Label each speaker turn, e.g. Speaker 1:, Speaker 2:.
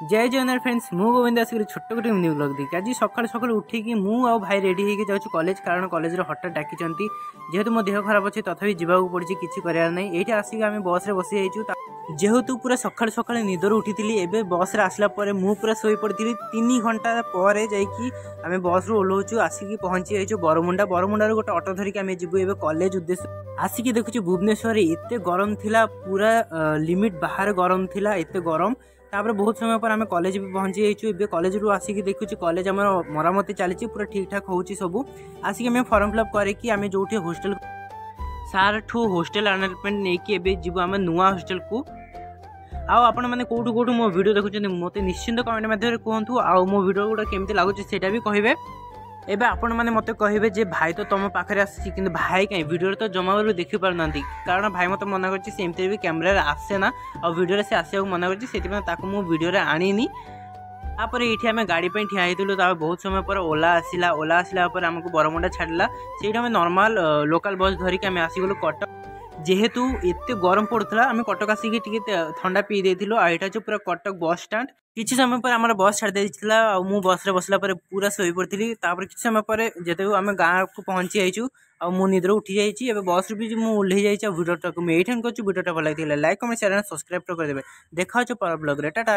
Speaker 1: जय जगन्नाथ फ्रेंड्स मु गोविंद आसिक छोट गोटे न्यू ब्लॉग देखिए आज सकाल सकाल उठिकी मु आ भाई रेडी होगी जाऊँ कॉलेज कारण कॉलेज हठात डाकी जेहेतु मो देह खराब अच्छे तथापि जावाक पड़ी किसी करार ना ये आसिक आम बस रे बसी जाइए जेहेतु पूरा सकाल सकाल निदर उठी एवं बस रे आसला मु पूरा शोई पड़ी 3 घंटा पर जामें बस रू ओह्लौचु आसिक पहुँची जाइए बरमुंडा बरमुंडार गोटे अटो धरिक आम जीवु ए कॉलेज उद्देश्य आसिक देखुची भुवनेश्वर एत गरम थिला पूरा लिमिट बाहर गरम थिला एत गरम तापर बहुत समय पर आम कॉलेज भी पहुँची जाइए कॉलेज रू आसिक देखुची कॉलेज आम मरामती चली पूरा ठीक ठाक होची सबू आसिक आम फॉर्म फिलअप करके आम जो होस्टेल सार ठू होस्टेल अनाइंटमेंट नहीं कि जीव आम नुआ होस्टेल को आपण मैंने कौटू कौटू मो वीडियो देखुं मत निश्चिंत कमेंट मध्य कहतु आ मो वीडियो गुड़ा केमती लगुच से भी कहे एबे आपण मैंने मत कहे जे भाई तो तुम पाखे आसी कि भाई कहीं वीडियो तो जमा देखी पार ना कारण भाई मत मना करमती भी कैमेरा आसे ना और वीडियो से आसा मना कर वीडियो आनी तापर ये आम गाड़ी ठिया होती बहुत समय पर ओला आसला आमको बरमुंडा छाड़ा से नॉर्मल लोकल बस धरिक आम आसीगलु कटक जेहेतु एत गरम पड़ूला आम कटक आसिक ठंडा पी देलु आईटा जो पूरा कटक बस स्टैंड किसी समय पर आम बस छाड़ देला मु बस रे बसला पूरा शोई पड़ी किसी समय पर जेते आम गाँव को पहुँची जाइचु आ मु निद्र उठी जाइए बस भी मुझे ओह्लि जाइए वीडियो वीडियो भल लगे लाइक कमेंट शेयर सब्सक्राइब करदे देखा पर ब्लॉग रे टाटा।